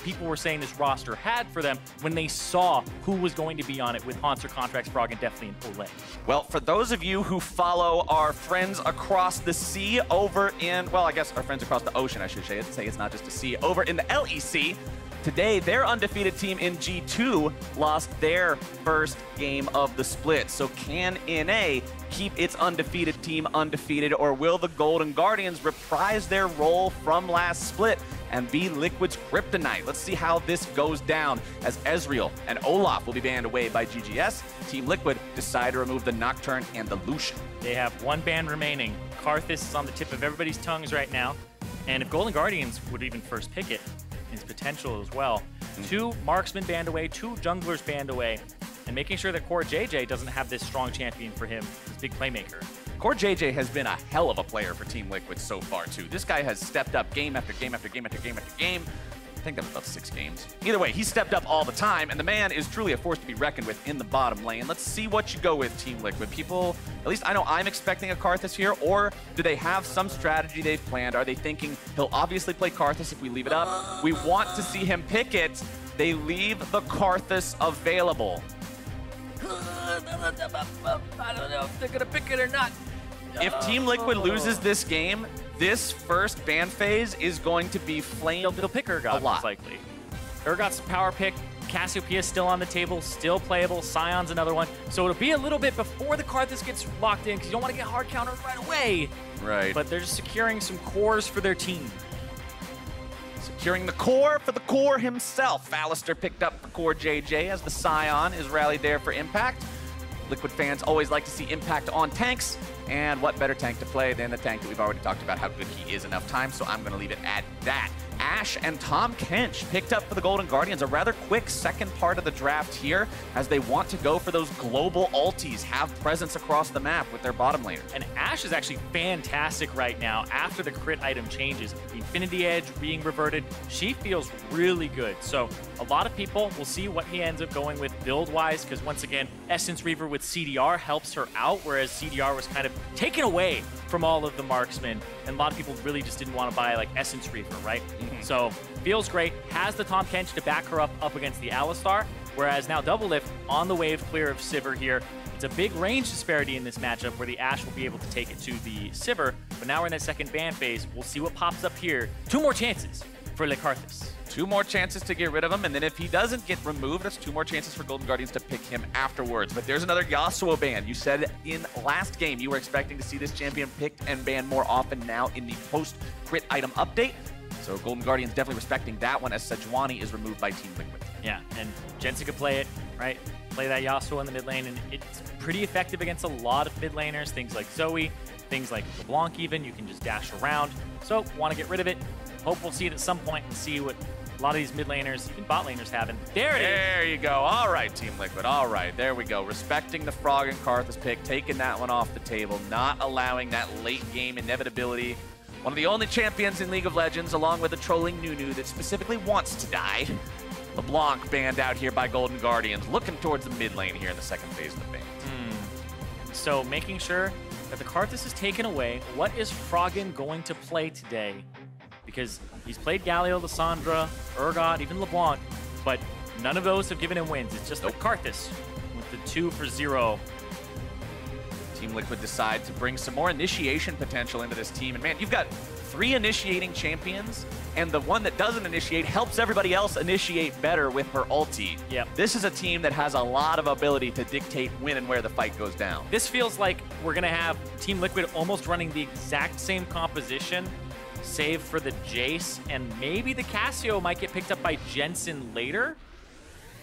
people were saying this roster had for them when they saw who was going to be on it with Hauntzer, Contractz, Froggen, Deftly, and Olleh. Well, for those of you who follow our friends across the sea over in, well, I guess our friends across the ocean, I should say it's not just a sea, over in the LEC, today, their undefeated team in G2 lost their first game of the split. So can NA keep its undefeated team undefeated, or will the Golden Guardians reprise their role from last split and be Liquid's kryptonite? Let's see how this goes down as Ezreal and Olaf will be banned away by GGS. Team Liquid decide to remove the Nocturne and the Lucian. They have one ban remaining. Karthus is on the tip of everybody's tongues right now. And if Golden Guardians would even first pick it, his potential as well. 2 marksmen banned away, 2 junglers banned away, and making sure that CoreJJ doesn't have this strong champion for him, this big playmaker. CoreJJ has been a hell of a player for Team Liquid so far, too. This guy has stepped up game after game after game after game after game. I think that was about 6 games. Either way, he's stepped up all the time, and the man is truly a force to be reckoned with in the bottom lane. Let's see what you go with, Team Liquid. People, at least I know I'm expecting a Karthus here, or do they have some strategy they've planned? Are they thinking he'll obviously play Karthus if we leave it up? We want to see him pick it. They leave the Karthus available. I don't know if they're going to pick it or not. If Team Liquid loses this game, this first ban phase is going to be flamed. They'll pick Urgot, most likely. Urgot's power pick. Cassiopeia is still on the table, still playable. Sion's another one. So it'll be a little bit before the Karthus gets locked in, because you don't want to get hard countered right away. Right. But they're just securing some cores for their team. Securing the core for the core himself. Alistar picked up for CoreJJ as the Sion is rallied there for Impact. Liquid fans always like to see Impact on tanks, and what better tank to play than the tank that we've already talked about how good he is enough time, so I'm going to leave it at that. Ashe and Tahm Kench picked up for the Golden Guardians, a rather quick second part of the draft here as they want to go for those global ultis, have presence across the map with their bottom laner. And Ashe is actually fantastic right now after the crit item changes. The Infinity Edge being reverted, she feels really good. So a lot of people will see what he ends up going with build-wise, because once again, Essence Reaver with CDR helps her out, whereas CDR was kind of taken away from all of the marksmen, and a lot of people really just didn't want to buy like Essence Reaver, right? So feels great, has the Tahm Kench to back her up against the Alistar, whereas now DoubleLift on the wave clear of Sivir here. It's a big range disparity in this matchup where the Ashe will be able to take it to the Sivir, but now we're in that second ban phase. We'll see what pops up here. 2 more chances for Le Karthus. 2 more chances to get rid of him, and then if he doesn't get removed, that's 2 more chances for Golden Guardians to pick him afterwards. But there's another Yasuo ban. You said in last game you were expecting to see this champion picked and banned more often now in the post-crit item update. So Golden Guardians definitely respecting that one as Sejuani is removed by Team Liquid. Yeah, and Jensen could play it, right? Play that Yasuo in the mid lane, and it's pretty effective against a lot of mid laners, things like Zoe, things like LeBlanc even, you can just dash around. So, want to get rid of it. Hope we'll see it at some point and see what a lot of these mid laners, even bot laners, have. And there it is. There you go. All right, Team Liquid. All right, there we go. Respecting the Froggen Karthus pick, taking that one off the table, not allowing that late game inevitability. One of the only champions in League of Legends, along with a trolling Nunu that specifically wants to die. LeBlanc banned out here by Golden Guardians, looking towards the mid lane here in the second phase of the ban. So making sure that the Karthus is taken away, what is Froggen going to play today? Because he's played Galio, Lissandra, Urgot, even LeBlanc, but none of those have given him wins. It's just the Karthus with the 2 for 0. Team Liquid decide to bring some more initiation potential into this team. And man, you've got 3 initiating champions, and the one that doesn't initiate helps everybody else initiate better with her ulti. Yep. This is a team that has a lot of ability to dictate when and where the fight goes down. This feels like we're going to have Team Liquid almost running the exact same composition, save for the Jace, and maybe the Cassio might get picked up by Jensen later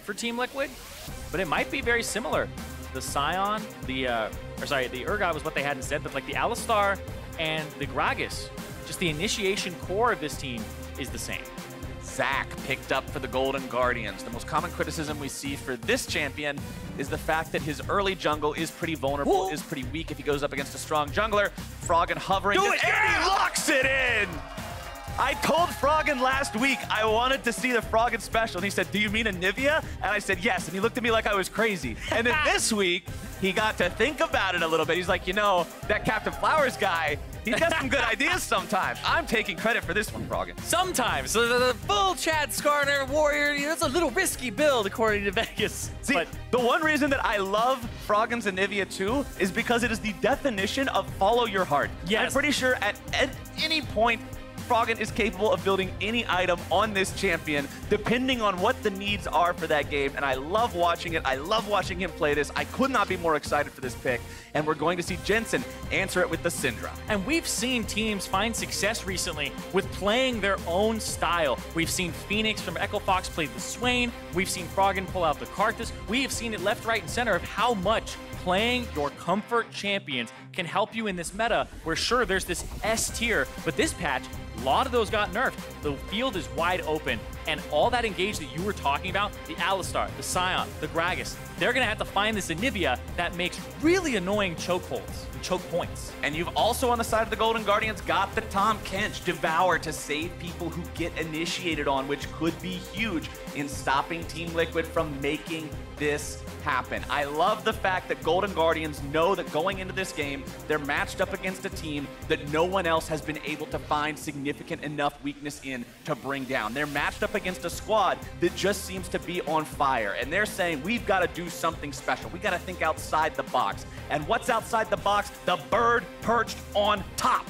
for Team Liquid, but it might be very similar. The Sion, the Urgot was what they had instead, but like the Alistar and the Gragas, just the initiation core of this team is the same. Zac picked up for the Golden Guardians. The most common criticism we see for this champion is the fact that his early jungle is pretty vulnerable, is pretty weak if he goes up against a strong jungler. Froggen hovering, and he locks it in! I told Froggen last week I wanted to see the Froggen special, and he said, "Do you mean Anivia?" And I said, "Yes," and he looked at me like I was crazy. And then this week, he got to think about it a little bit. He's like, you know, that Captain Flowers guy, He's got some good ideas sometimes. I'm taking credit for this one, Froggen. Sometimes. So the full Chad Skarner Warrior, it's a little risky build according to Vegas. See, but the one reason that I love Froggen's Anivia too is because it is the definition of follow your heart. Yes. I'm pretty sure at any point, Froggen is capable of building any item on this champion, depending on what the needs are for that game, and I love watching it. I love watching him play this. I could not be more excited for this pick, and we're going to see Jensen answer it with the Syndra. And we've seen teams find success recently with playing their own style. We've seen Phoenix from Echo Fox play the Swain. We've seen Froggen pull out the Karthus. We have seen it left, right, and center of how much playing your comfort champions can help you in this meta where sure, there's this S tier, but this patch, a lot of those got nerfed. The field is wide open, and all that engage that you were talking about, the Alistar, the Sion, the Gragas, they're going to have to find this Anivia that makes really annoying chokeholds and choke points. And you've also, on the side of the Golden Guardians, got the Tahm Kench Devour to save people who get initiated on, which could be huge in stopping Team Liquid from making this happen. I love the fact that Golden Guardians know that going into this game, they're matched up against a team that no one else has been able to find significant enough weakness in to bring down. They're matched up against a squad that just seems to be on fire, and they're saying, we've got to do something special. We got to think outside the box. And what's outside the box? The bird perched on top.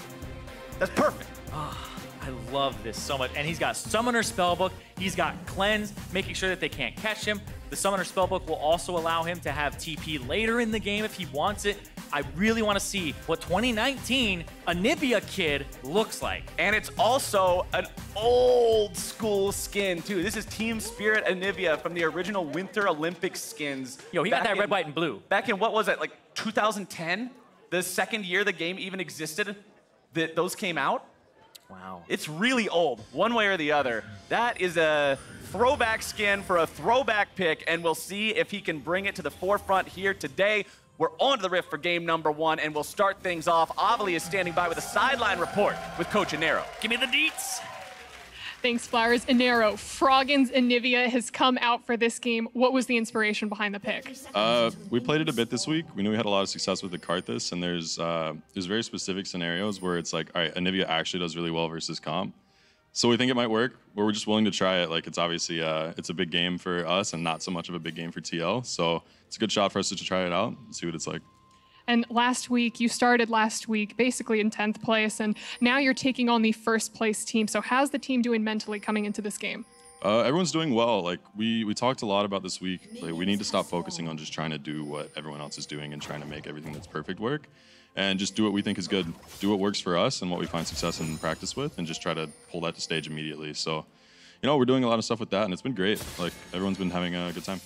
That's perfect. I love this so much. And he's got Summoner Spellbook. He's got Cleanse, making sure that they can't catch him. The Summoner Spellbook will also allow him to have TP later in the game if he wants it. I really want to see what 2019 Anivia kid looks like. And it's also an old school skin, too. This is Team Spirit Anivia from the original Winter Olympics skins. Yo, he got that red, white, and blue. Back in, what was it, like 2010? The second year the game even existed that those came out? Wow. It's really old, one way or the other. That is a throwback skin for a throwback pick, and we'll see if he can bring it to the forefront here today. We're on to the Rift for game number 1, and we'll start things off. Olleh is standing by with a sideline report with Coach Anero. Give me the deets. Thanks, Flowers. Anero, Froggen's Anivia has come out for this game. What was the inspiration behind the pick? We played it a bit this week. We knew we had a lot of success with the Karthus, and there's very specific scenarios where it's like, all right, Anivia actually does really well versus comp. So we think it might work, but we're just willing to try it. Like, it's obviously, it's a big game for us and not so much of a big game for TL. So it's a good shot for us to try it out and see what it's like. And last week, you started last week basically in 10th place, and now you're taking on the first place team. So how's the team doing mentally coming into this game? Everyone's doing well. Like, we talked a lot about this week. Like, we need to stop focusing on just trying to do what everyone else is doing and trying to make everything that's perfect work. And just do what we think is good. Do what works for us and what we find success in practice with, and just try to pull that to stage immediately. So, you know, we're doing a lot of stuff with that, and it's been great. Like, everyone's been having a good time.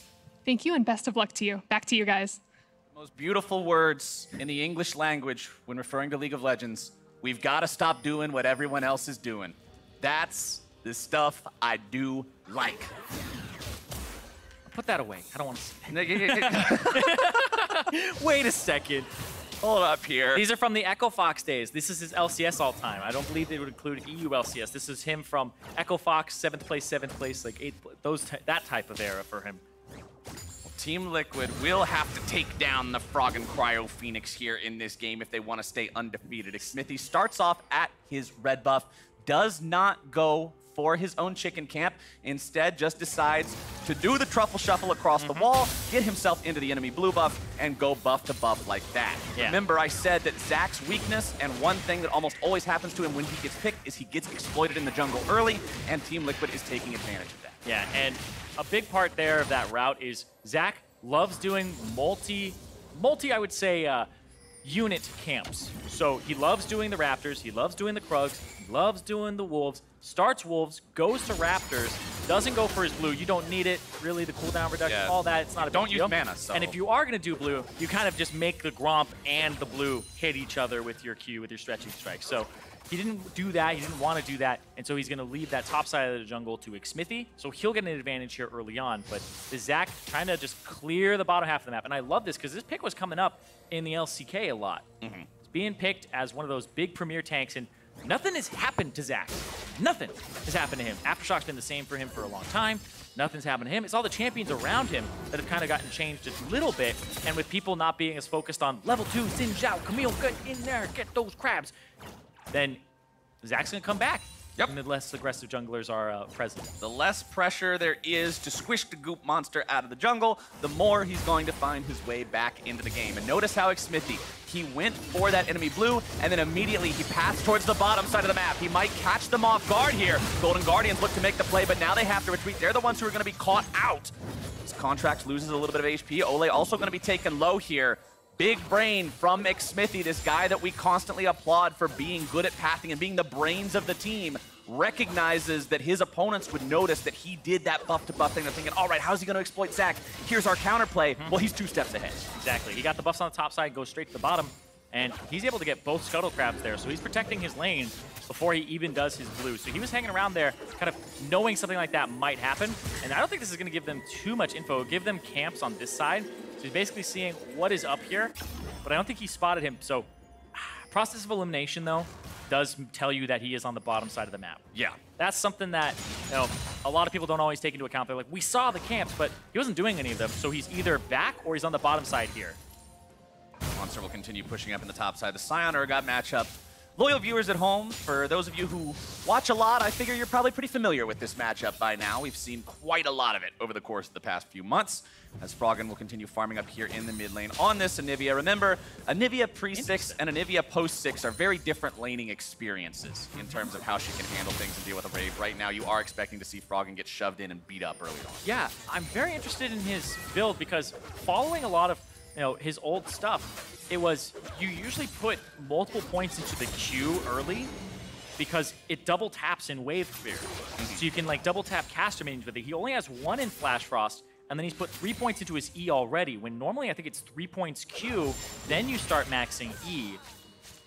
Thank you, and best of luck to you. Back to you guys. Most beautiful words in the English language when referring to League of Legends. We've got to stop doing what everyone else is doing. That's the stuff I do like. Put that away. I don't want to. Wait a second. Hold up here. These are from the Echo Fox days. This is his LCS all time. I don't believe they would include EU LCS. This is him from Echo Fox, 7th place, like 8th, that type of era for him. Team Liquid will have to take down the Froggen Cryo Phoenix here in this game if they want to stay undefeated. Xmithie starts off at his red buff, does not go for his own chicken camp, instead just decides to do the truffle shuffle across the wall, get himself into the enemy blue buff, and go buff to buff like that. Yeah. Remember, I said that Zach's weakness, and one thing that almost always happens to him when he gets picked, is he gets exploited in the jungle early, and Team Liquid is taking advantage of that. Yeah, and a big part there of that route is Zach loves doing multi, I would say, unit camps. So he loves doing the Raptors, he loves doing the Krugs, he loves doing the Wolves, starts Wolves, goes to Raptors, doesn't go for his blue. You don't need it, really, the cooldown reduction, all that, it's not a big deal. Don't use mana, so. And if you are going to do blue, you kind of just make the Gromp and the blue hit each other with your Q, with your stretching strike. So he didn't do that, he didn't want to do that, and so he's going to leave that top side of the jungle to Xmithie, so he'll get an advantage here early on, but the Zach trying to just clear the bottom half of the map, and I love this because this pick was coming up in the LCK a lot. It's being picked as one of those big premier tanks, and nothing has happened to Zach. Nothing has happened to him. Aftershock's been the same for him for a long time. Nothing's happened to him. It's all the champions around him that have kind of gotten changed just a little bit, and with people not being as focused on level 2, Xin Zhao, Camille, get in there, get those crabs. then Zach's going to come back. Yep. And the less aggressive junglers are present. The less pressure there is to squish the goop monster out of the jungle, the more he's going to find his way back into the game. And notice how Xmithie, he went for that enemy blue, and then immediately he passed towards the bottom side of the map. He might catch them off guard here. Golden Guardians look to make the play, but now they have to retreat. They're the ones who are going to be caught out. This Contractz loses a little bit of HP. Olleh also going to be taken low here. Big brain from Xmithie, this guy that we constantly applaud for being good at pathing and being the brains of the team, recognizes that his opponents would notice that he did that buff to buff thing. They're thinking, all right, how's he going to exploit Zach? Here's our counterplay. Well, he's 2 steps ahead. Exactly. He got the buffs on the top side, goes straight to the bottom, and he's able to get both Scuttle Crabs there. So he's protecting his lane before he even does his blue. So he was hanging around there, kind of knowing something like that might happen. And I don't think this is going to give them too much info. It'll give them camps on this side. So he's basically seeing what is up here, but I don't think he spotted him. So process of elimination, though, does tell you that he is on the bottom side of the map. Yeah. That's something that, you know, a lot of people don't always take into account. They're like, we saw the camps, but he wasn't doing any of them. So he's either back or he's on the bottom side here. Hauntzer will continue pushing up in the top side. The Sion Urgot matchup. Loyal viewers at home, for those of you who watch a lot, I figure you're probably pretty familiar with this matchup by now. We've seen quite a lot of it over the course of the past few months, as Froggen will continue farming up here in the mid lane on this Anivia. Remember, Anivia pre-6 and Anivia post-6 are very different laning experiences in terms of how she can handle things and deal with a wave. Right now, you are expecting to see Froggen get shoved in and beat up early on. Yeah, I'm very interested in his build because following a lot of, you know, his old stuff, it was, you usually put multiple points into the Q early because it double taps in Wave Clear. So you can like double tap caster minions with it. He only has 1 in Flash Frost, and then he's put 3 points into his E already, when normally I think it's 3 points Q, then you start maxing E,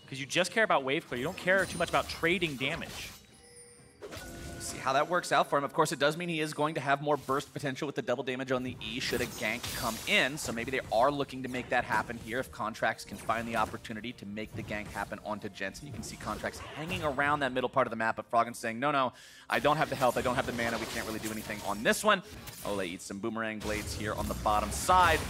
because you just care about Wave Clear. You don't care too much about trading damage. See how that works out for him. Of course, it does mean he is going to have more burst potential with the double damage on the E should a gank come in. So maybe they are looking to make that happen here if Contractz can find the opportunity to make the gank happen onto Jensen. You can see Contractz hanging around that middle part of the map, but Froggen saying, no, I don't have the health, I don't have the mana, we can't really do anything on this one. Olleh eats some boomerang blades here on the bottom side.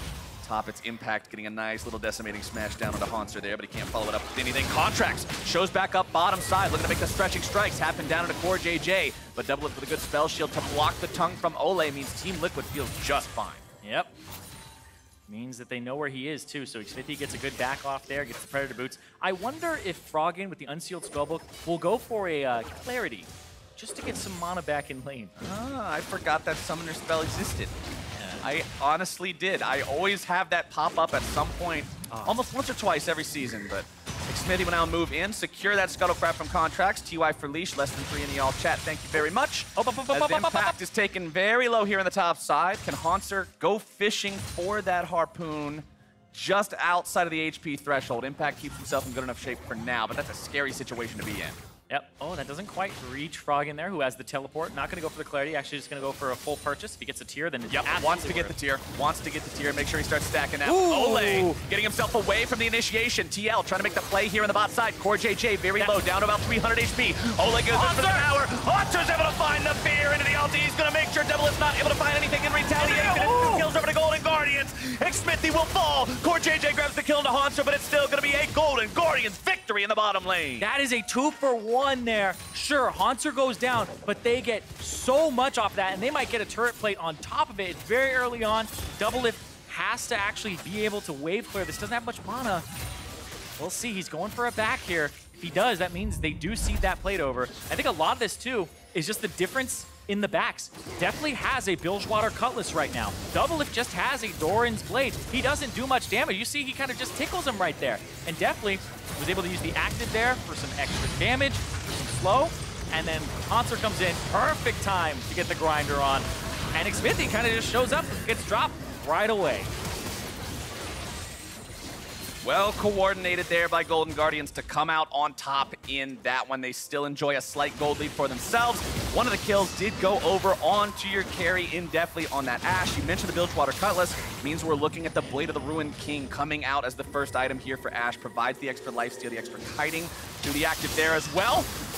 Top, it's Impact getting a nice little decimating smash down onto Hauntzer there, but he can't follow it up with anything. Contractz shows back up bottom side, looking to make the stretching strikes happen down into CoreJJ, but DoubleLift with a good spell shield to block the tongue from Olleh means Team Liquid feels just fine. Yep. Means that they know where he is too, so Xmithie gets a good back off there, gets the Predator boots. I wonder if Froggen with the Unsealed Spellbook will go for a Clarity, just to get some mana back in lane. Ah, I forgot that Summoner spell existed. I honestly did. I always have that pop up at some point, almost once or twice every season, but Xmithie will now move in, secure that Scuttle Crab from Contractz. TY for Leash, less than 3 in the all chat. Thank you very much. As Impact is taken very low here on the top side. Can Hauntzer go fishing for that Harpoon just outside of the HP threshold? Impact keeps himself in good enough shape for now, but that's a scary situation to be in. Yep. Oh, that doesn't quite reach Froggen there, who has the teleport. Not going to go for the Clarity. Actually, just going to go for a full purchase. If he gets a tier, then wants to get the tier. Wants to get the tier. Make sure he starts stacking that. Olleh getting himself away from the initiation. TL trying to make the play here on the bot side. CoreJJ very low, down to about 300 HP. Olleh goes in for the power. Hauntzer's able to find the fear into the ulti. He's going to make sure DoubleLift's not able to find anything in retaliation. Kills over to Golden Guardians. Xmithie will fall. CoreJJ grabs the kill into Hauntzer, but it's still going to be a Golden Guardians victory in the bottom lane. That is a 2-for-1 there. Sure, Hauntzer goes down, but they get so much off that, and they might get a turret plate on top of it. It's very early on. DoubleLift has to actually be able to wave clear. This doesn't have much mana. We'll see. He's going for a back here. If he does, that means they do seed that plate over. I think a lot of this, too, is just the difference in the backs. Deftly has a Bilgewater Cutlass right now. DoubleLift just has a Doran's Blade. He doesn't do much damage. You see, he kind of just tickles him right there. And Deftly was able to use the active there for some extra damage, some slow, and then Hauntzer comes in. Perfect time to get the grinder on. And Xmithie kind of just shows up, gets dropped right away. Well coordinated there by Golden Guardians to come out on top in that one. They still enjoy a slight gold lead for themselves. One of the kills did go over onto your carry in Deftly on that Ashe. You mentioned the Bilgewater Cutlass. Means we're looking at the Blade of the Ruined King coming out as the first item here for Ashe. Provides the extra lifesteal, the extra kiting to the active there as well.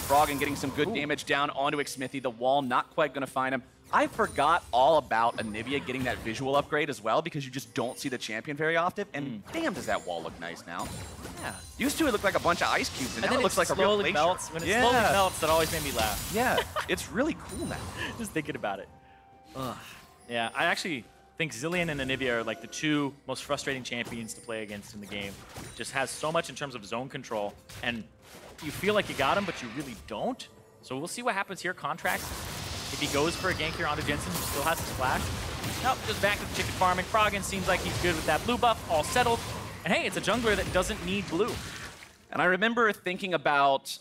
Froggen getting some good damage down onto Xmithie. The wall not quite going to find him. I forgot all about Anivia getting that visual upgrade as well, because you just don't see the champion very often, and damn does that wall look nice now. Yeah. Used to it looked like a bunch of ice cubes, and now then it looks like a real slowly glacier. melts. When it slowly melts, that always made me laugh. Yeah, it's really cool now. Just thinking about it. Ugh. Yeah, I actually think Zillion and Anivia are like the two most frustrating champions to play against in the game. Just has so much in terms of zone control, and you feel like you got him, but you really don't. So we'll see what happens here. Contractz, if he goes for a gank here onto Jensen, who still has his flash. Nope, just back to the chicken farming. Froggen seems like he's good with that blue buff, all settled. And hey, it's a jungler that doesn't need blue. And I remember thinking about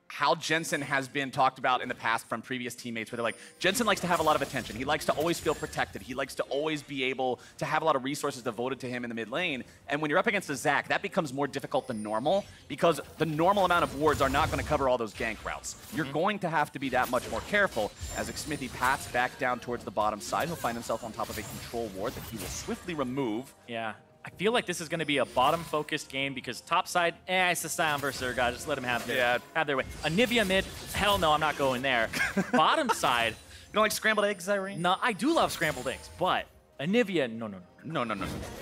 how Jensen has been talked about in the past from previous teammates, where they're like, Jensen likes to have a lot of attention. He likes to always feel protected. He likes to always be able to have a lot of resources devoted to him in the mid lane. And when you're up against a Zac, that becomes more difficult than normal, because the normal amount of wards are not going to cover all those gank routes. You're going to have to be that much more careful. As Xmithie pats back down towards the bottom side, he'll find himself on top of a control ward that he will swiftly remove. Yeah. I feel like this is going to be a bottom-focused game because top side, it's the Sion versus Urgot. Just let them have their way. Anivia mid, hell no, I'm not going there. Bottom side. You don't like scrambled eggs, Zirene? No, I do love scrambled eggs, but Anivia, no.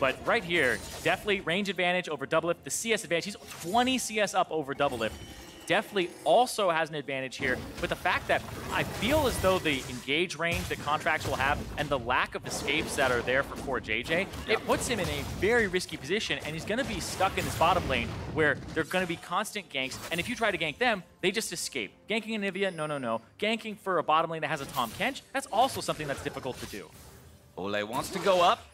But right here, Deftly range advantage over DoubleLift, the CS advantage. He's 20 CS up over DoubleLift. Deftly also has an advantage here, but the fact that I feel as though the engage range that Contractz will have and the lack of escapes that are there for CoreJJ, it puts him in a very risky position, and he's going to be stuck in this bottom lane where there are going to be constant ganks, and if you try to gank them, they just escape. Ganking Anivia, no. Ganking for a bottom lane that has a Tahm Kench, that's also something that's difficult to do. Olleh wants to go up,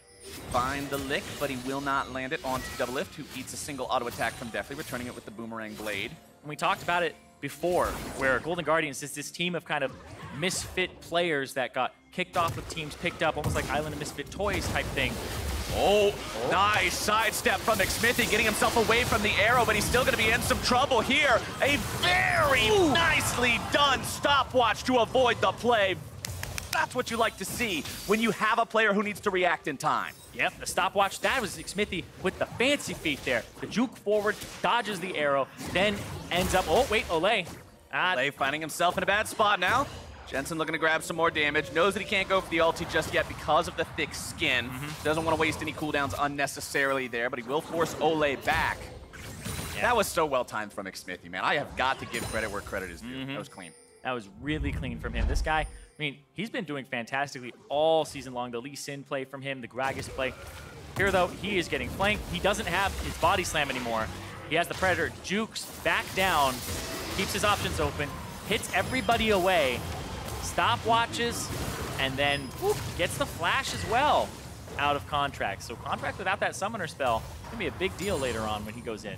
find the lick, but he will not land it onto DoubleLift, who eats a single auto attack from Deftly, returning it with the boomerang blade. And we talked about it before, where Golden Guardians is this team of kind of misfit players that got kicked off with teams picked up, almost like Island of Misfit Toys type thing. Oh, nice sidestep from Xmithie, getting himself away from the arrow, but he's still going to be in some trouble here. A very nicely done stopwatch to avoid the play. That's what you like to see when you have a player who needs to react in time. Yep, the stopwatch, that was Xmithie with the fancy feat there. The juke forward, dodges the arrow, then ends up, Olleh. Olleh finding himself in a bad spot now. Jensen looking to grab some more damage, knows that he can't go for the ulti just yet because of the thick skin. Doesn't want to waste any cooldowns unnecessarily there, but he will force Olleh back. Yeah. That was so well timed from Xmithie, man. I have got to give credit where credit is due. That was clean. That was really clean from him. This guy, I mean, he's been doing fantastically all season long. The Lee Sin play from him, the Gragas play. Here, though, he is getting flanked. He doesn't have his body slam anymore. He has the Predator, jukes back down, keeps his options open, hits everybody away, stopwatches, and then gets the flash as well out of Contractz. So Contractz without that summoner spell, gonna be a big deal later on when he goes in.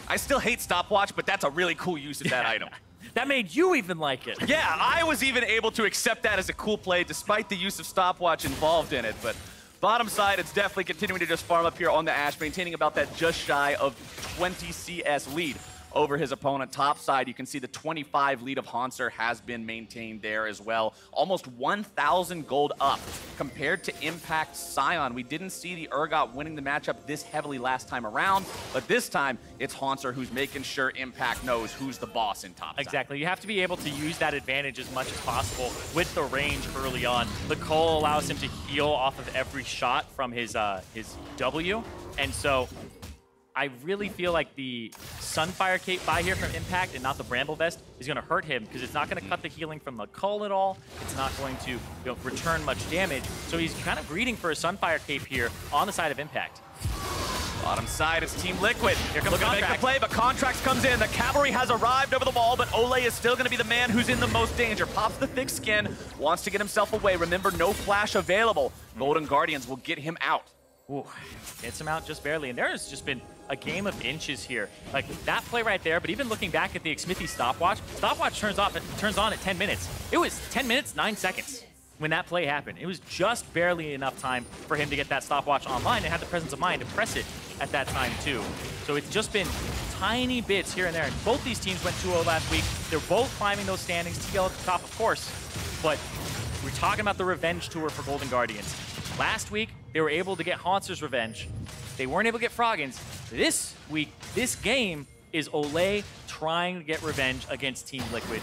I still hate stopwatch, but that's a really cool use of that item. That made you even like it. Yeah, I was even able to accept that as a cool play despite the use of stopwatch involved in it. But bottom side, it's definitely continuing to just farm up here on the Ashe, maintaining about that just shy of 20 CS lead over his opponent. Top side, you can see the 25 lead of Hauntzer has been maintained there as well. Almost 1,000 gold up compared to Impact Sion. We didn't see the Urgot winning the matchup this heavily last time around, but this time it's Hauntzer who's making sure Impact knows who's the boss in top side. Exactly. You have to be able to use that advantage as much as possible with the range early on. The Cole allows him to heal off of every shot from his W, and so I really feel like the Sunfire Cape buy here from Impact and not the Bramble Vest is going to hurt him because it's not going to cut the healing from the Cull at all. It's not going to return much damage. So he's kind of greeting for a Sunfire Cape here on the side of Impact. Bottom side, it's Team Liquid. Here comes Looking to make the play, but Contractz comes in. The cavalry has arrived over the wall, but Olleh is still going to be the man who's in the most danger. Pops the thick skin, wants to get himself away. Remember, no flash available. Golden Guardians will get him out. Ooh, gets him out just barely, and there has just been a game of inches here. Like that play right there, but even looking back at the Xmithie stopwatch turns on at 10 minutes. It was 10 minutes, 9 seconds when that play happened. It was just barely enough time for him to get that stopwatch online and had the presence of mind to press it at that time too. So it's just been tiny bits here and there, and both these teams went 2-0 last week. They're both climbing those standings, TL at the top, of course, but we're talking about the revenge tour for Golden Guardians. Last week, they were able to get Hauntzer's revenge. They weren't able to get Froggen's. This week, this game is Olleh trying to get revenge against Team Liquid.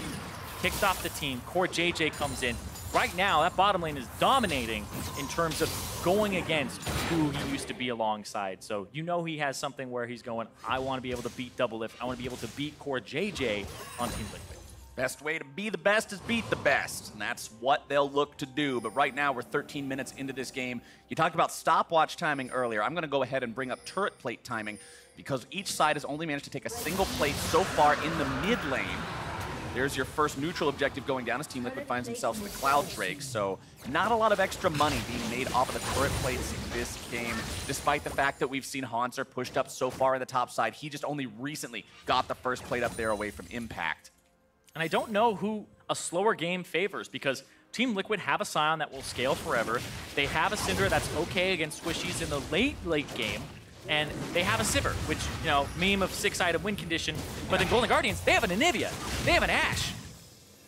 Kicks off the team. CoreJJ comes in, right now, that bottom lane is dominating in terms of going against who he used to be alongside. So you know he has something where he's going, I want to be able to beat DoubleLift. I want to be able to beat CoreJJ on Team Liquid. Best way to be the best is beat the best, and that's what they'll look to do. But right now, we're 13 minutes into this game. You talked about stopwatch timing earlier. I'm going to go ahead and bring up turret plate timing because each side has only managed to take a single plate so far in the mid lane. There's your first neutral objective going down as Team Liquid finds themselves in the Cloud Drake. So not a lot of extra money being made off of the turret plates in this game, despite the fact that we've seen Hauntzer pushed up so far in the top side. He just only recently got the first plate up there away from Impact. And I don't know who a slower game favors because Team Liquid have a Sion that will scale forever. They have a Syndra that's okay against squishies in the late game. And they have a Sivir, which, you know, meme of 6-item win condition. But then Golden Guardians, they have an Anivia. They have an Ashe.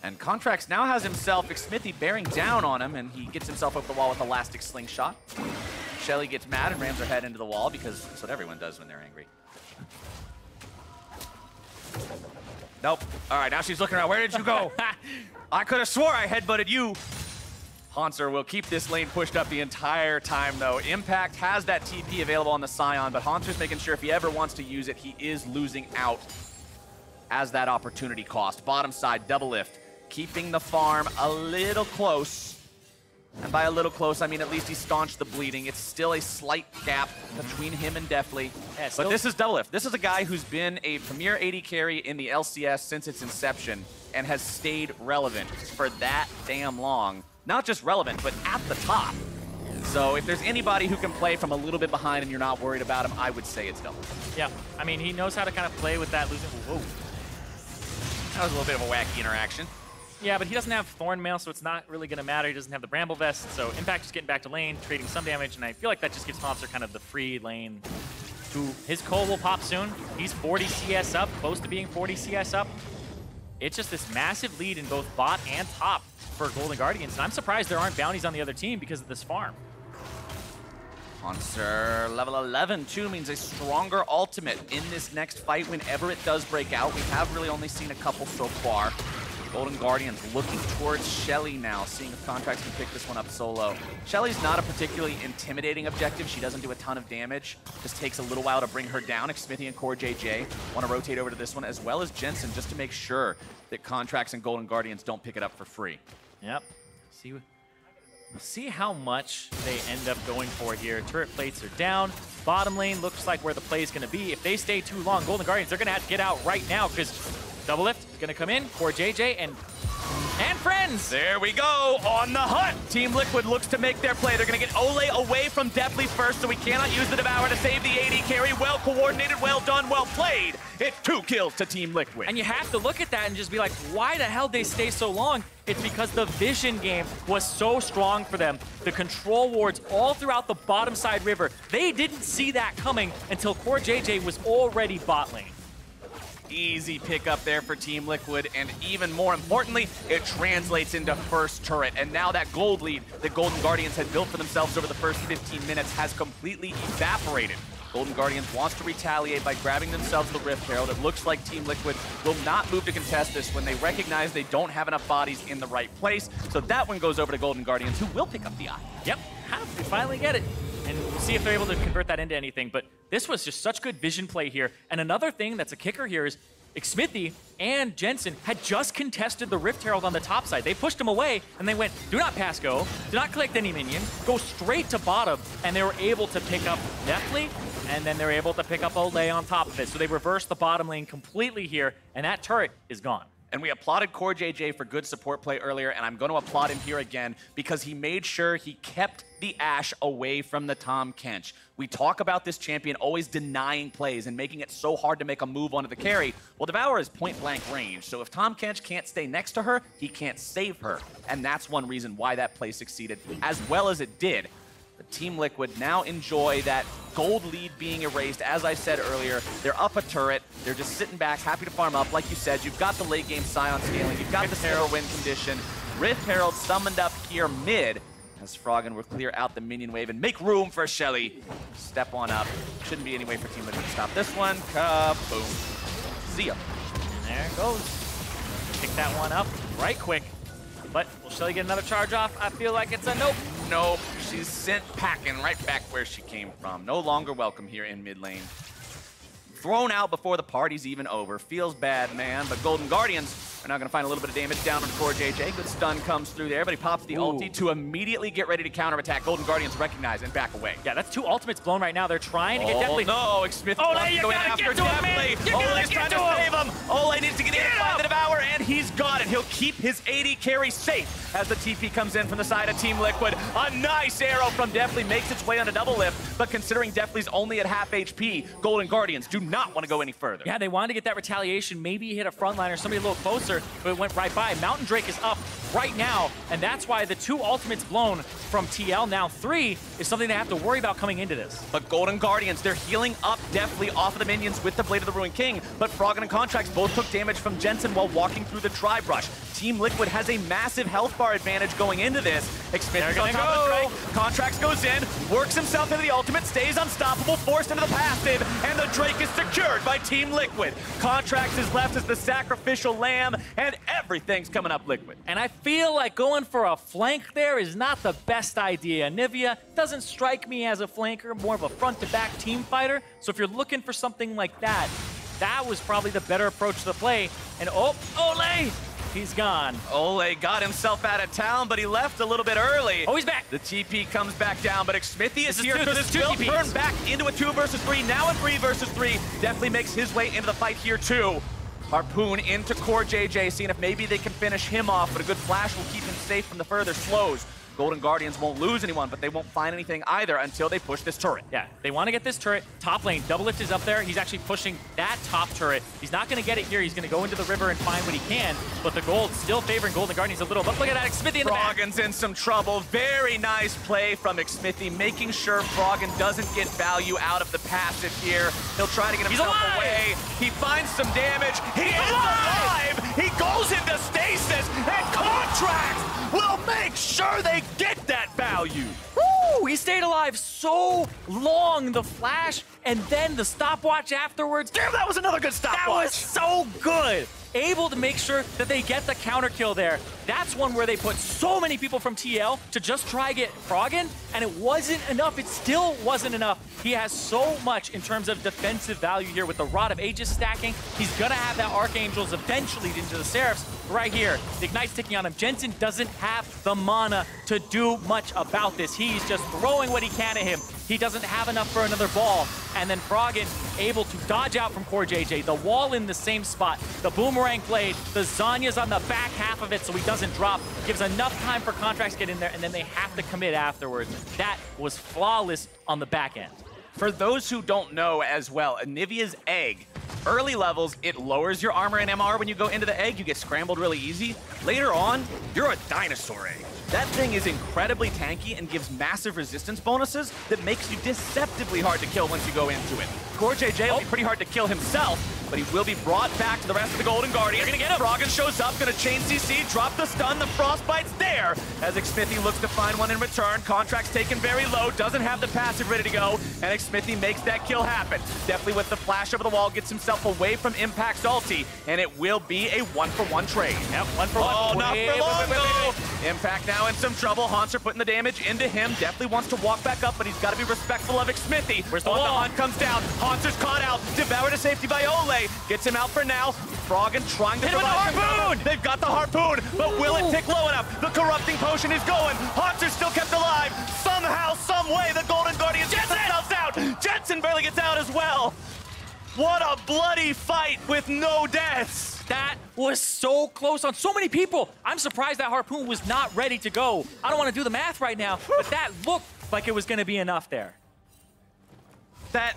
And Contractz now has himself Xmithie bearing down on him, and he gets himself up the wall with Elastic Slingshot. Shelly gets mad and rams her head into the wall because that's what everyone does when they're angry. Nope. All right, now she's looking around. Where did you go? I could have swore I headbutted you. Hauntzer will keep this lane pushed up the entire time, though. Impact has that TP available on the Sion, but Hauntzer's making sure if he ever wants to use it, he is losing out as that opportunity cost. Bottom side, DoubleLift, keeping the farm a little close. And by a little close, I mean at least he staunched the bleeding. It's still a slight gap between him and Deftly. Yeah, but this is DoubleLift. This is a guy who's been a premier AD carry in the LCS since its inception and has stayed relevant for that damn long. Not just relevant, but at the top. So if there's anybody who can play from a little bit behind and you're not worried about him, I would say it's DoubleLift. Yeah, I mean, he knows how to kind of play with that losing. Whoa. That was a little bit of a wacky interaction. Yeah, but he doesn't have Thorn Mail, so it's not really going to matter. He doesn't have the Bramble Vest, so Impact is getting back to lane, trading some damage, and I feel like that just gives Hauntzer kind of the free lane. His Cole will pop soon. He's 40 CS up, close to being 40 CS up. It's just this massive lead in both bot and top for Golden Guardians, and I'm surprised there aren't bounties on the other team because of this farm. Hauntzer, level 11, too, means a stronger ultimate in this next fight whenever it does break out. We have really only seen a couple so far. Golden Guardians looking towards Shelly now, seeing if Contractz can pick this one up solo. Shelly's not a particularly intimidating objective. She doesn't do a ton of damage. Just takes a little while to bring her down. Xmithie and CoreJJ want to rotate over to this one, as well as Jensen, just to make sure that Contractz and Golden Guardians don't pick it up for free. Yep. See how much they end up going for here. Turret plates are down. Bottom lane looks like where the play is going to be. If they stay too long, Golden Guardians, they're going to have to get out right now because DoubleLift is going to come in. CoreJJ and friends. There we go, on the hunt. Team Liquid looks to make their play. They're going to get Olleh away from Deftly first, so we cannot use the Devour to save the AD carry. Well coordinated, well done, well played. It's 2 kills to Team Liquid. And you have to look at that and just be like, why the hell they stay so long? It's because the vision game was so strong for them. The control wards all throughout the bottom side river. They didn't see that coming until CoreJJ was already bot lane. Easy pickup there for Team Liquid, and even more importantly, it translates into first turret. And now that gold lead that Golden Guardians had built for themselves over the first 15 minutes has completely evaporated. Golden Guardians wants to retaliate by grabbing themselves the Rift Herald. It looks like Team Liquid will not move to contest this when they recognize they don't have enough bodies in the right place. So that one goes over to Golden Guardians, who will pick up the eye. Yep, they finally get it. And we'll see if they're able to convert that into anything. But this was just such good vision play here. And another thing that's a kicker here is Xmithie and Jensen had just contested the Rift Herald on the top side. They pushed him away, and they went, do not pass go, do not collect any minion, go straight to bottom, and they were able to pick up Deftly, and then they're able to pick up Olleh on top of it. So they reversed the bottom lane completely here, and that turret is gone. And we applauded CoreJJ for good support play earlier, and I'm going to applaud him here again because he made sure he kept the Ashe away from the Tahm Kench. We talk about this champion always denying plays and making it so hard to make a move onto the carry. Well, Devour is point-blank range, so if Tahm Kench can't stay next to her, he can't save her. And that's one reason why that play succeeded as well as it did. But Team Liquid now enjoy that gold lead being erased. As I said earlier, they're up a turret. They're just sitting back, happy to farm up. Like you said, you've got the late game Sion scaling. You've got the Terror win condition. Rift Herald summoned up here mid as Froggen will clear out the minion wave and make room for Shelly. Step on up. Shouldn't be any way for Team Liquid to stop this one. Kaboom. See ya. And there it goes. Pick that one up right quick. But will Shelly get another charge off? I feel like it's a nope. Nope, she's sent packing right back where she came from. No longer welcome here in mid lane. Thrown out before the party's even over. Feels bad, man, but Golden Guardians are now going to find a little bit of damage down on CoreJJ. Good stun comes through there, but he pops the ulti to immediately get ready to counterattack. Golden Guardians recognize and back away. Yeah, that's 2 ultimates blown right now. They're trying to get Deftly. No, Xmithie wants to go in after Deftly. Olleh's trying to save him. Olleh needs to get in, find the Devour, and he's got it. He'll keep his AD carry safe as the TP comes in from the side of Team Liquid. A nice arrow from Deftly makes its way onto DoubleLift, but considering Deftly's only at half HP, Golden Guardians do not want to go any further. Yeah, they wanted to get that retaliation, maybe hit a frontliner, somebody a little closer, but it went right by. Mountain Drake is up right now, and that's why the 2 ultimates blown from TL, now 3, is something they have to worry about coming into this. But Golden Guardians, they're healing up Deftly off of the minions with the Blade of the Ruined King, but Froggen and Contractz both took damage from Jensen while walking through the Dry Brush. Team Liquid has a massive health bar advantage going into this. Xmithie's on top of the Drake. Contractz goes in, works himself into the ultimate, stays unstoppable, forced into the passive, and the Drake is secured by Team Liquid. Contractz is left as the sacrificial lamb, and everything's coming up Liquid. And I feel like going for a flank there is not the best idea. Anivia doesn't strike me as a flanker, more of a front-to-back team fighter. So if you're looking for something like that, that was probably the better approach to the play. And oh, Olleh! He's gone. Olleh got himself out of town, but he left a little bit early. Oh, he's back. The TP comes back down, but Xmithie is here. This will TPs. turn back into a 2 versus 3, now a 3 versus 3. Definitely makes his way into the fight here too. Harpoon into CoreJJ, seeing if maybe they can finish him off, but a good flash will keep him safe from the further slows. Golden Guardians won't lose anyone, but they won't find anything either until they push this turret. Yeah, they want to get this turret. Top lane, DoubleLift is up there. He's actually pushing that top turret. He's not going to get it here. He's going to go into the river and find what he can, but the gold still favoring Golden Guardians a little. But look at that, Xmithie in the back. Froggen's in some trouble. Very nice play from Xmithie, making sure Froggen doesn't get value out of the passive here. He'll try to get himself away. He finds some damage. He is alive! He goes into stasis, and Contractz will make sure they get that value. Woo! He stayed alive so long. The flash and then the stopwatch afterwards. Damn, that was another good stopwatch. That was so good. Able to make sure that they get the counter kill there. That's one where they put so many people from TL to just try get Froggen, and it wasn't enough. It still wasn't enough. He has so much in terms of defensive value here with the Rod of Aegis stacking. He's gonna have that Archangels eventually into the Seraphs right here. The Ignite's ticking on him. Jensen doesn't have the mana to do much about this. He's just throwing what he can at him. He doesn't have enough for another ball. And then Froggen able to dodge out from CoreJJ. The wall in the same spot. The boomerang blade. The Zanya's on the back half of it so he doesn't drop. Gives enough time for Contractz to get in there, and then they have to commit afterwards. That was flawless on the back end. For those who don't know as well, Anivia's egg, early levels, it lowers your armor and MR when you go into the egg. You get scrambled really easy. Later on, you're a dinosaur egg. That thing is incredibly tanky and gives massive resistance bonuses that makes you deceptively hard to kill once you go into it. CoreJJ will be pretty hard to kill himself, but he will be brought back to the rest of the Golden Guardians. They're gonna get him. Froggen shows up, gonna chain CC, drop the stun, the Frostbite's there. As Xmithie looks to find one in return, Contractz taken very low, doesn't have the passive ready to go, and Xmithie makes that kill happen. Definitely with the flash over the wall, gets himself away from Impact's ulti, and it will be a 1-for-1 trade. Yep, 1-for-1. Oh, not for long though. Impact now in some trouble. Hauntzer putting the damage into him. Definitely wants to walk back up, but he's got to be respectful of Xmithie. Where's the wall? wall? The hunt comes down. Hauntzer's caught out. Devoured to safety by Olleh. Gets him out for now. Froggen trying to hit him with the harpoon. They've got the harpoon, but will it tick low enough? The corrupting potion is going. Hauntzer's still kept alive. Somehow, some way, the Golden Guardians get themselves out. Jensen barely gets out as well. What a bloody fight with no deaths. That was so close on so many people. I'm surprised that harpoon was not ready to go. I don't want to do the math right now, but that looked like it was going to be enough there. That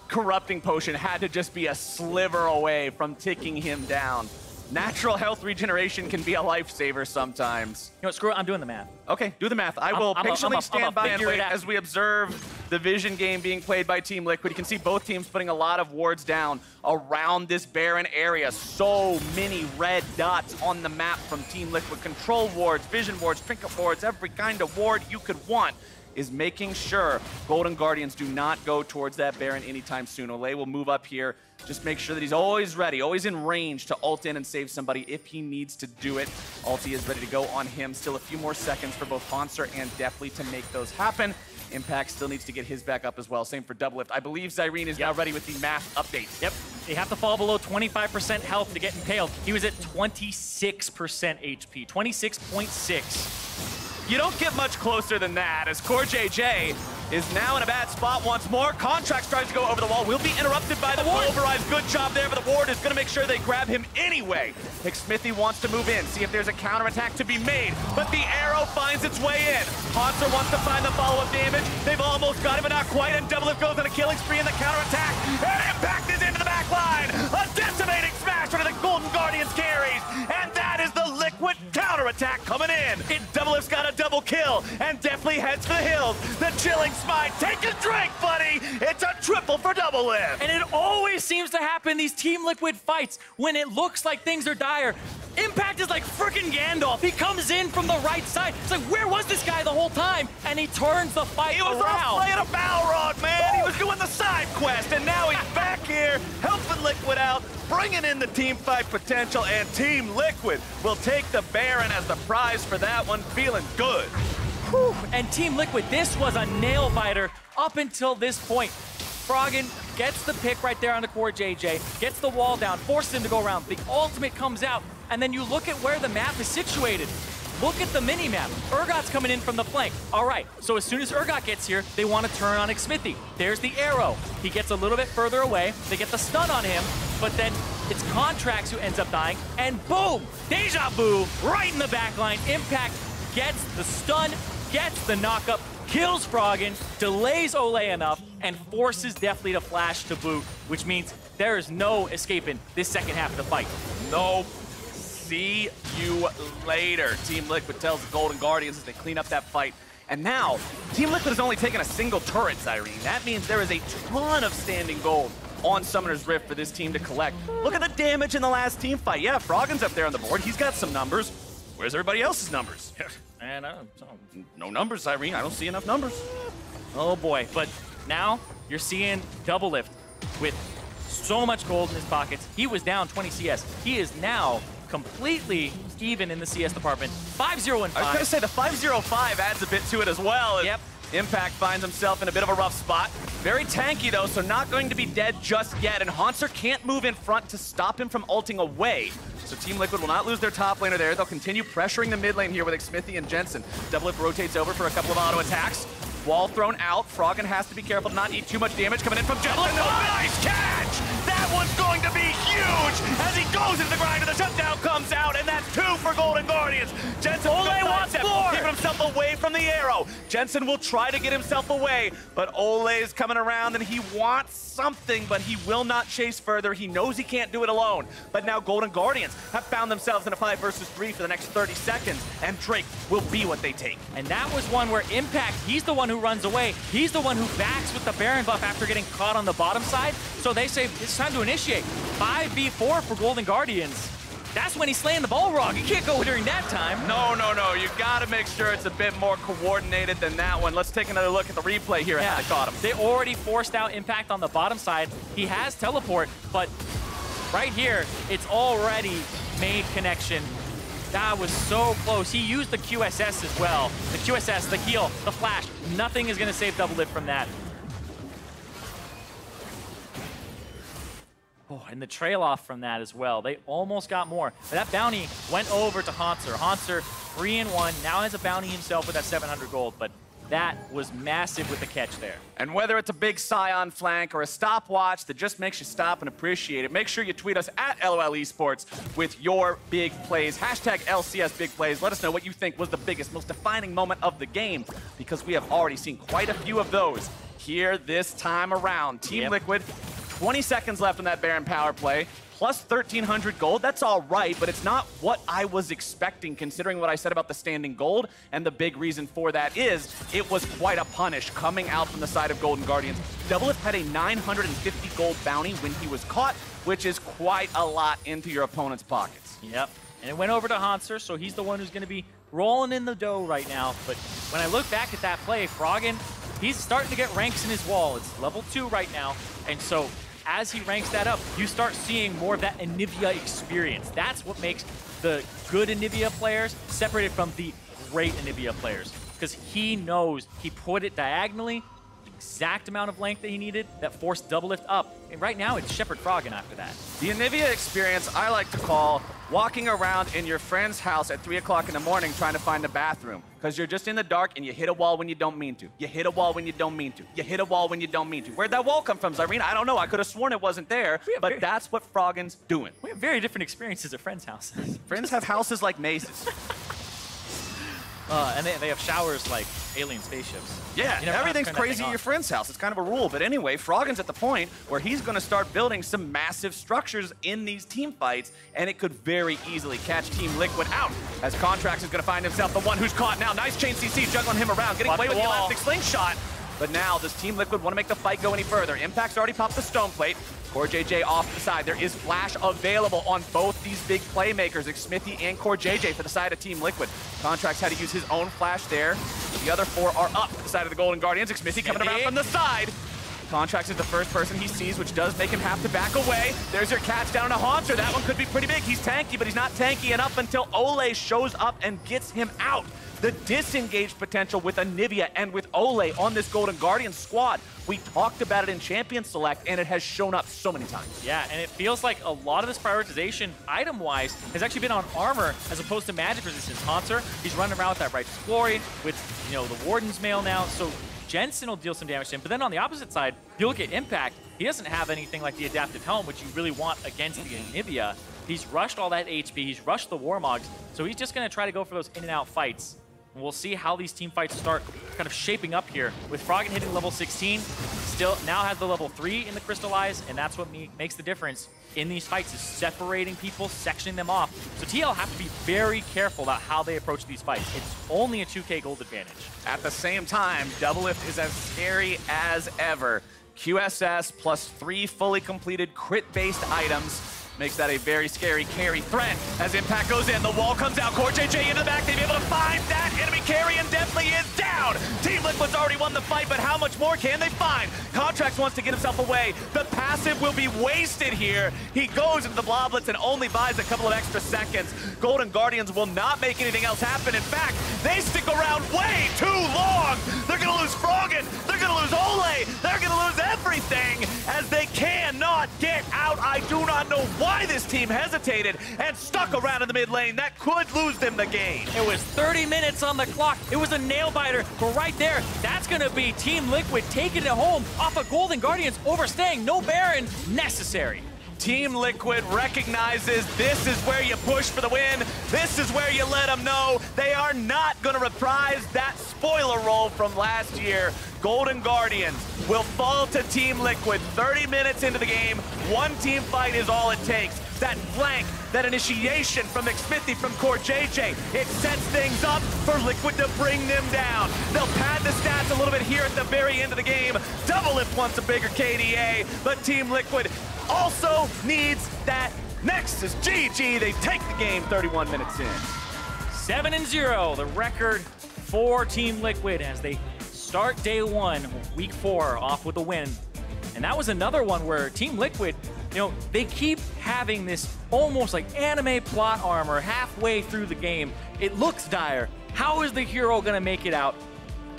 corrupting potion had to just be a sliver away from ticking him down. Natural health regeneration can be a lifesaver sometimes. You know what, screw it, I'm doing the math. Okay, do the math. I will patiently stand by and figure wait it out. as we observe the vision game being played by Team Liquid. You can see both teams putting a lot of wards down around this barren area. So many red dots on the map from Team Liquid. Control wards, vision wards, trinket wards, every kind of ward you could want is making sure Golden Guardians do not go towards that Baron anytime soon. Olleh will move up here. Just make sure that he's always ready, always in range to ult in and save somebody if he needs to do it. Ulti is ready to go on him. Still a few more seconds for both Hauntzer and Deftly to make those happen. Impact still needs to get his back up as well. Same for DoubleLift. I believe Zirene is now ready with the math update. Yep. They have to fall below 25% health to get impaled. He was at 26% HP, 26.6. You don't get much closer than that, as CoreJJ is now in a bad spot once more. Contractz tries to go over the wall, will be interrupted by the pulverize. Good job there, but the ward is going to make sure they grab him anyway. Xmithie wants to move in, see if there's a counterattack to be made, but the arrow finds its way in. Hauntzer wants to find the follow-up damage. They've almost got him, but not quite, and DoubleLift goes on a killing spree in the counterattack, and Impact is into the back line. A decimating smash into the Golden Guardians carries, and that is the Liquid counterattack coming in. DoubleLift's got a double kill, and Deftly heads for the hills. The chilling smite, take a drink, buddy! It's a triple for DoubleLift! And it always seems to happen in these Team Liquid fights when it looks like things are dire. Impact is like freaking Gandalf. He comes in from the right side. It's like, where was this guy the whole time? And he turns the fight around. He was off playing a Balrog, man! He was doing the side quest, and now he's back here, helping Liquid out, bringing in the team fight potential, and Team Liquid will take the Baron as the prize for that one, feeling good. Whew. And Team Liquid, this was a nail-biter up until this point. Froggen gets the pick right there on the CoreJJ, gets the wall down, forces him to go around. The ultimate comes out, and then you look at where the map is situated. Look at the mini-map. Urgot's coming in from the flank. All right, so as soon as Urgot gets here, they want to turn on Xmithie. There's the arrow. He gets a little bit further away. They get the stun on him, but then it's Contractz who ends up dying, and boom! Deja vu right in the back line. Impact gets the stun, gets the knockup, kills Froggen, delays Olleh enough, and forces Deftly to flash to boot, which means there is no escaping this second half of the fight. No. See you later. Team Liquid tells the Golden Guardians as they clean up that fight. And now, Team Liquid has only taken a single turret, Zirene. That means there is a ton of standing gold on Summoner's Rift for this team to collect. Look at the damage in the last team fight. Yeah, Froggen's up there on the board. He's got some numbers. Where's everybody else's numbers? And no numbers, Zirene. I don't see enough numbers. Oh boy, but now you're seeing DoubleLift with so much gold in his pockets. He was down 20 CS. He is now completely even in the CS department. 5-0 and 5. I was gonna say the 5-0-5 adds a bit to it as well. Yep. Impact finds himself in a bit of a rough spot. Very tanky though, so not going to be dead just yet. And Hauntzer can't move in front to stop him from ulting away. So Team Liquid will not lose their top laner there. They'll continue pressuring the mid lane here with Xmithie and Jensen. DoubleLift rotates over for a couple of auto attacks. Wall thrown out. Froggen has to be careful to not eat too much damage coming in from Jensen. Oh, nice catch! That one's going to be huge as he goes into the grind and the shutdown comes out, and that's 2 for Golden Guardians. Jensen wants more! Keeping himself away from the arrow. Jensen will try to get himself away, but Olleh is coming around and he wants something, but he will not chase further. He knows he can't do it alone. But now Golden Guardians have found themselves in a 5 versus 3 for the next 30 seconds, and Drake will be what they take. And that was one where Impact, he's the one who runs away. He's the one who backs with the Baron buff after getting caught on the bottom side. So they say it's time to initiate. 5v4 for Golden Guardians. That's when he's slaying the Balrog. You can't go during that time. No. You gotta make sure it's a bit more coordinated than that one. Let's take another look at the replay here. Yeah, they caught him. They already forced out Impact on the bottom side. He has teleport, but right here, it's already made connection. That was so close. He used the QSS as well. The QSS, the heal, the flash. Nothing is gonna save DoubleLift from that. Oh, and the trail off from that as well. They almost got more. But that bounty went over to Hauntzer. Hauntzer, 3-1, now has a bounty himself with that 700 gold, but that was massive with the catch there. And whether it's a big Sion flank or a stopwatch that just makes you stop and appreciate it, make sure you tweet us at LOL eSports with your big plays. Hashtag LCS big plays. Let us know what you think was the biggest, most defining moment of the game, because we have already seen quite a few of those here this time around. Team Liquid, 20 seconds left on that Baron power play, plus 1,300 gold. That's all right, but it's not what I was expecting, considering what I said about the standing gold. And the big reason for that is it was quite a punish coming out from the side of Golden Guardians. DoubleLift had a 950 gold bounty when he was caught, which is quite a lot into your opponent's pockets. Yep. And it went over to Hauntzer, so he's the one who's going to be rolling in the dough right now. But when I look back at that play, Froggen, he's starting to get ranks in his wall. It's level 2 right now. And so as he ranks that up, you start seeing more of that Anivia experience. That's what makes the good Anivia players separated from the great Anivia players. Because he knows he put it diagonally, the exact amount of length that he needed, that forced DoubleLift up. And right now, it's Shepherd Froggen after that. The Anivia experience I like to call walking around in your friend's house at 3 o'clock in the morning trying to find a bathroom. Because you're just in the dark and you hit a wall when you don't mean to. You hit a wall when you don't mean to. You hit a wall when you don't mean to. Where'd that wall come from, Zirene? I don't know. I could have sworn it wasn't there, but that's what Froggen's doing. We have very different experiences at friends' houses. Friends have houses like mazes. And they have showers like alien spaceships. Yeah, everything's crazy at your friend's house. It's kind of a rule. But anyway, Froggen's at the point where he's going to start building some massive structures in these team fights, and it could very easily catch Team Liquid out, as Contractz is going to find himself the one who's caught now. Nice chain CC, juggling him around, getting away with the elastic slingshot. But now, does Team Liquid want to make the fight go any further? Impact's already popped the stone plate. CoreJJ off the side. There is flash available on both these big playmakers, Xmithie and CoreJJ for the side of Team Liquid. Contractz had to use his own flash there. The other 4 are up to the side of the Golden Guardians. Xmithie coming around from the side. Contractz is the first person he sees, which does make him have to back away. There's your catch down to Hauntzer. That one could be pretty big. He's tanky, but he's not tanky enough until Olleh shows up and gets him out. The disengaged potential with Anivia and with Olleh on this Golden Guardian squad. We talked about it in Champion Select, and it has shown up so many times. Yeah, and it feels like a lot of this prioritization, item-wise, has actually been on armor as opposed to magic resistance. Hauntzer, he's running around with that Righteous Glory, with, you know, the Warden's Mail now, so Jensen will deal some damage to him. But then on the opposite side, you look at Impact, he doesn't have anything like the Adaptive Helm, which you really want against the Anivia. He's rushed all that HP, he's rushed the Warmogs, so he's just going to try to go for those in-and-out fights. And we'll see how these team fights start kind of shaping up here. With Froggen hitting level 16, still now has the level 3 in the Crystallize, and that's what makes the difference in these fights, is separating people, sectioning them off. So TL have to be very careful about how they approach these fights. It's only a 2K gold advantage. At the same time, DoubleLift is as scary as ever. QSS plus 3 fully completed crit-based items makes that a very scary carry threat. As Impact goes in, the wall comes out, CoreJJ into the back, they'll be able to find that enemy carry, and Deftly is down! Team Liquid's already won the fight, but how much more can they find? Contractz wants to get himself away. The passive will be wasted here. He goes into the Bloblets and only buys a couple of extra seconds. Golden Guardians will not make anything else happen. In fact, they stick around way too long! They're gonna lose Froggen, they're gonna lose Olleh, they're gonna lose everything, as they cannot get out. I do not know why this team hesitated and stuck around in the mid lane. That could lose them the game. It was 30 minutes on the clock. It was a nail biter, but right there, that's going to be Team Liquid taking it home off of Golden Guardians, overstaying. No Baron necessary. Team Liquid recognizes this is where you push for the win. This is where you let them know they are not going to reprise that spoiler roll from last year. Golden Guardians will fall to Team Liquid 30 minutes into the game. One team fight is all it takes. That flank, that initiation from Xmithie, from CoreJJ, it sets things up for Liquid to bring them down. They'll pad the stats a little bit here at the very end of the game. DoubleLift wants a bigger KDA, but Team Liquid also needs that. Next is GG. They take the game 31 minutes in. 7-0, the record for Team Liquid as they start day 1, week 4, off with a win. And that was another one where Team Liquid, you know, they keep having this almost like anime plot armor halfway through the game. It looks dire. How is the hero gonna make it out?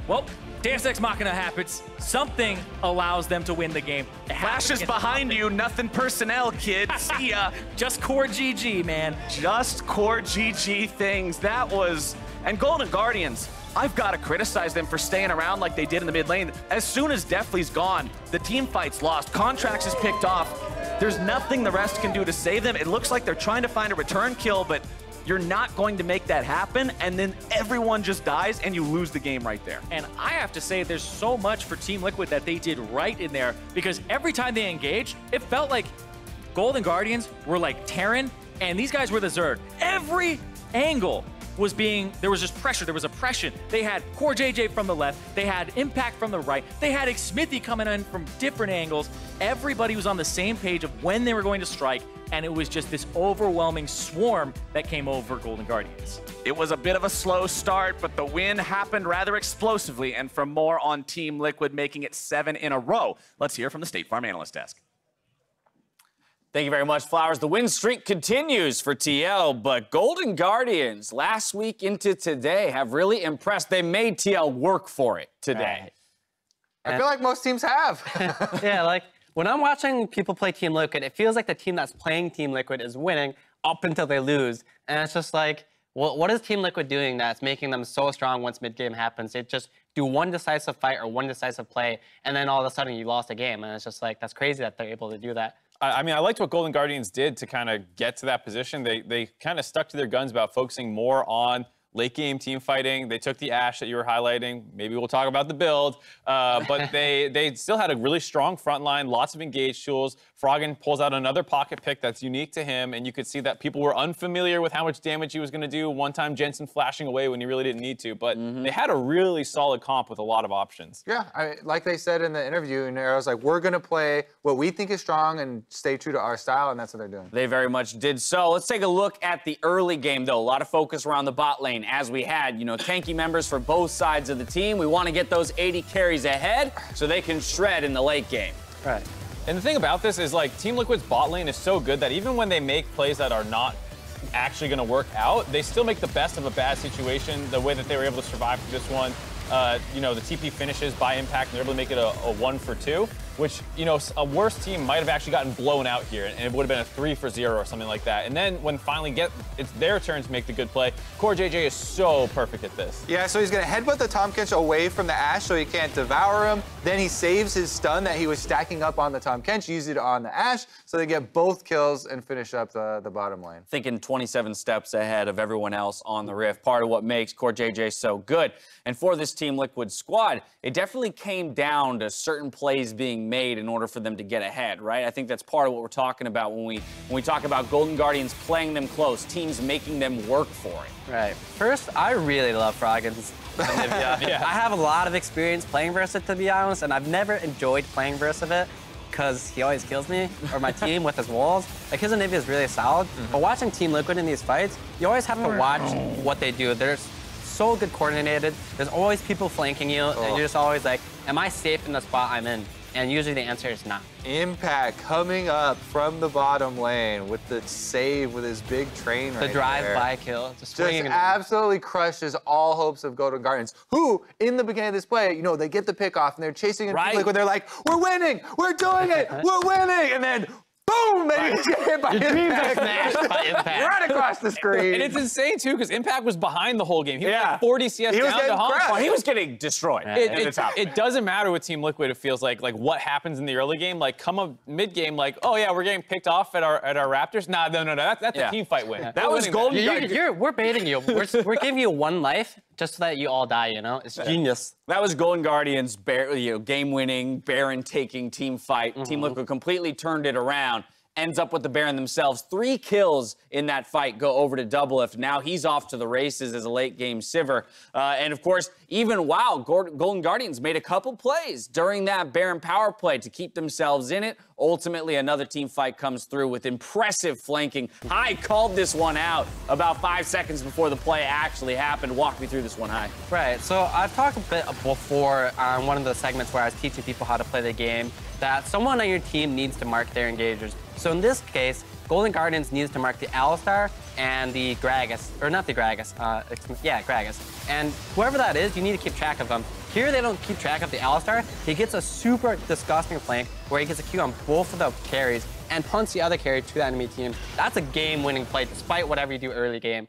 Well, Deus Ex Machina happens. Something allows them to win the game. Flashes behind you, nothing personnel, kid. See ya. Just CoreJJ, man. Just CoreJJ things. That was... And Golden Guardians, I've got to criticize them for staying around like they did in the mid lane. As soon as Deftly's gone, the team fight's lost. Contractz is picked off. There's nothing the rest can do to save them. It looks like they're trying to find a return kill, but you're not going to make that happen, and then everyone just dies, and you lose the game right there. And I have to say, there's so much for Team Liquid that they did right in there, because every time they engaged, it felt like Golden Guardians were like Terran, and these guys were the Zerg. Every angle there was just pressure, there was oppression. They had CoreJJ from the left, they had Impact from the right, they had Xmithie coming in from different angles. Everybody was on the same page of when they were going to strike, and it was just this overwhelming swarm that came over Golden Guardians. It was a bit of a slow start, but the win happened rather explosively, and for more on Team Liquid making it 7 in a row, let's hear from the State Farm Analyst Desk. Thank you very much, Flowers. The win streak continues for TL, but Golden Guardians last week into today have really impressed. They made TL work for it today. I feel like most teams have. Yeah, like when I'm watching people play Team Liquid, it feels like the team that's playing Team Liquid is winning up until they lose. And it's just like, well, what is Team Liquid doing that's making them so strong once mid-game happens? They just do one decisive fight or one decisive play, and then all of a sudden you lost a game. And it's just like, that's crazy that they're able to do that. I mean, I liked what Golden Guardians did to kind of get to that position. They kind of stuck to their guns about focusing more on late game team fighting. They took the Ashe that you were highlighting. Maybe we'll talk about the build. But they still had a really strong front line, lots of engaged tools. Froggen pulls out another pocket pick that's unique to him, and you could see that people were unfamiliar with how much damage he was going to do. One time Jensen flashing away when he really didn't need to. But they had a really solid comp with a lot of options. Yeah, like they said in the interview, and I was like, we're going to play what we think is strong and stay true to our style, and that's what they're doing. They very much did so. Let's take a look at the early game, though. A lot of focus around the bot lane, as we had, tanky members for both sides of the team. We want to get those 80 carries ahead so they can shred in the late game. Right. And the thing about this is, like, Team Liquid's bot lane is so good that even when they make plays that are not actually going to work out, they still make the best of a bad situation. The way that they were able to survive through this one, the TP finishes by Impact, and they're able to make it a 1-for-2, which, a worse team might have actually gotten blown out here, and it would have been a 3-for-0 or something like that. And then when finally it's their turn to make the good play, CoreJJ is so perfect at this. Yeah, so he's going to headbutt the Tahm Kench away from the Ashe so he can't devour him. Then he saves his stun that he was stacking up on the Tahm Kench, used it on the Ashe, so they get both kills and finish up the bottom lane. Thinking 27 steps ahead of everyone else on the Rift, part of what makes CoreJJ so good. And for this Team Liquid squad, it definitely came down to certain plays being made in order for them to get ahead, right? I think that's part of what we're talking about when we talk about Golden Guardians playing them close, teams making them work for it. Right. First, I really love Froggen's Anivia. Yeah. I have a lot of experience playing versus it, to be honest, and I've never enjoyed playing versus it because he always kills me or my team with his walls. Like, his Anivia is really solid, but watching Team Liquid in these fights, you always have to watch what they do. They're so good coordinated. There's always people flanking you, and you're just always like, am I safe in the spot I'm in? And usually the answer is not. Impact coming up from the bottom lane with the save with his big train right The drive-by kill. Just absolutely crushes all hopes of Golden Guardians, who, in the beginning of this play, they get the pick off and they're chasing it. Right. They're like, we're winning, we're doing it, we're winning, and then boom, they just get hit by Impact. smashed by Impact. Right across the screen. And it's insane, too, because Impact was behind the whole game. He was like 40 CS He was down to getting crushed. Hauntzer. He was getting destroyed. It doesn't matter with Team Liquid, it feels like what happens in the early game. Like, come up mid-game, like, oh, yeah, we're getting picked off at our Raptors. Nah, no, that's a team fight win. That was Golden Guardians. We're baiting you. We're giving you one life just so that you all die, It's genius. That was Golden Guardians' game-winning, Baron-taking team fight. Team Liquid completely turned it around. Ends up with the Baron themselves. 3 kills in that fight go over to DoubleLift. Now he's off to the races as a late-game Sivir. And, of course, even Golden Guardians made a couple plays during that Baron power play to keep themselves in it. Ultimately, another team fight comes through with impressive flanking. Hai called this one out about 5 seconds before the play actually happened. Walk me through this one, Hai. Right, so I've talked a bit before on one of the segments where I was teaching people how to play the game that someone on your team needs to mark their engagers. So in this case, Golden Guardians needs to mark the Alistar and the Gragas, or not the Gragas, Gragas. And whoever that is, you need to keep track of them. Here they don't keep track of the Alistar. He gets a super disgusting flank where he gets a Q on both of the carries and punts the other carry to the enemy team. That's a game-winning play despite whatever you do early game.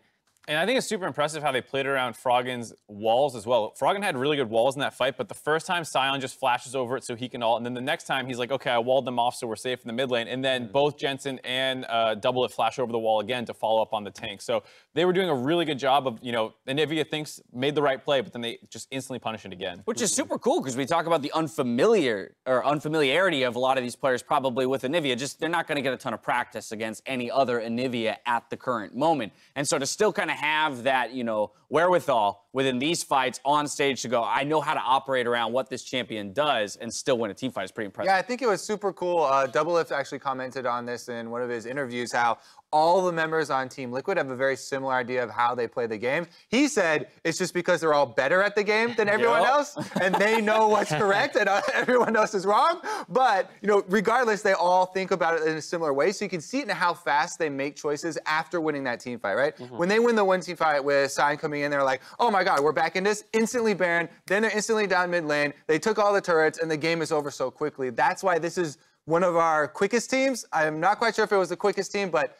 And I think it's super impressive how they played around Froggen's walls as well. Froggen had really good walls in that fight, but the first time Sion just flashes over it so he can ult, and then the next time he's like, okay, I walled them off so we're safe in the mid lane, and then both Jensen and DoubleLift flash over the wall again to follow up on the tank. So they were doing a really good job of, Anivia made the right play, but then they just instantly punish it again. Which is super cool because we talk about the unfamiliarity of a lot of these players probably with Anivia. Just they're not going to get a ton of practice against any other Anivia at the current moment. And so to still kind of of have that, you know, wherewithal within these fights on stage to go, I know how to operate around what this champion does and still win a team fight is pretty impressive. Yeah, I think it was super cool. DoubleLift actually commented on this in one of his interviews, how all the members on Team Liquid have a very similar idea of how they play the game. He said it's just because they're all better at the game than everyone else, and they know what's correct and everyone else is wrong. But, you know, regardless, they all think about it in a similar way. So you can see it in how fast they make choices after winning that team fight, right? When they win the one team fight with Sion coming in, they're like, oh my God, we're back in this, instantly Baron, then they're instantly down mid lane. They took all the turrets and the game is over so quickly. That's why this is one of our quickest teams. I'm not quite sure if it was the quickest team, but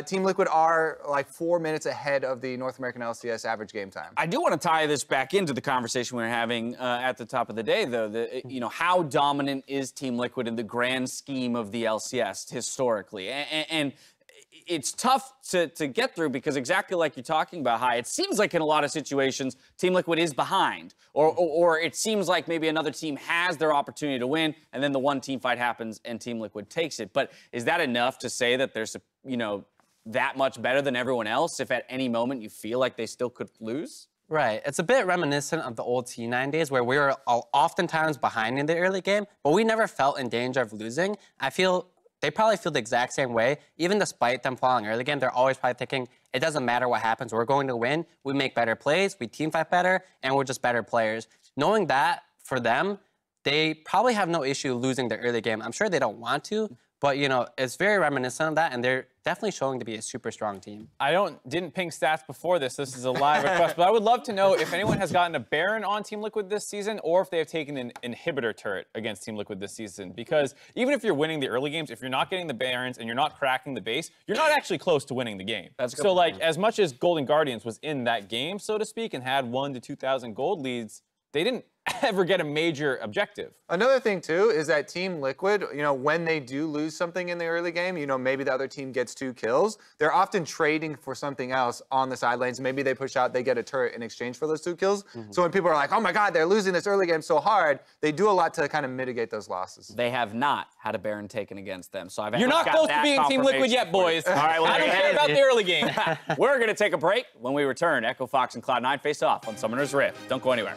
Team Liquid are like 4 minutes ahead of the North American LCS average game time. I do want to tie this back into the conversation we were having at the top of the day, though. You know, how dominant is Team Liquid in the grand scheme of the LCS historically? And it's tough to get through because exactly like you're talking about, Hai, it seems like in a lot of situations, Team Liquid is behind. Or it seems like maybe another team has their opportunity to win, and then the one team fight happens and Team Liquid takes it. But is that enough to say that there's, you know, that much better than everyone else if at any moment you feel like they still could lose? Right. It's a bit reminiscent of the old T9 days where we were oftentimes behind in the early game, but we never felt in danger of losing. I feel they probably feel the exact same way. Even despite them falling early game, they're always probably thinking, it doesn't matter what happens, we're going to win. We make better plays, we team fight better, and we're just better players. Knowing that, for them, they probably have no issue losing the early game. I'm sure they don't want to, but, you know, it's very reminiscent of that, and they're definitely showing to be a super strong team. I didn't ping stats before this. This is a live request, but I would love to know if anyone has gotten a Baron on Team Liquid this season, or if they have taken an inhibitor turret against Team Liquid this season. Because even if you're winning the early games, if you're not getting the Barons and you're not cracking the base, you're not actually close to winning the game. So, like, as much as Golden Guardians was in that game, so to speak, and had 1,000 to 2,000 gold leads, they didn't ever get a major objective. Another thing, too, is that Team Liquid, you know, when they do lose something in the early game, you know, maybe the other team gets 2 kills, they're often trading for something else on the side lanes. Maybe they push out, they get a turret in exchange for those 2 kills. So when people are like, oh my God, they're losing this early game so hard, they do a lot to kind of mitigate those losses. They have not had a Baron taken against them. So You're not close to being Team Liquid yet, boys. All right, well, I don't care about the early game. We're going to take a break. When we return, Echo Fox and Cloud9 face off on Summoner's Rift. Don't go anywhere.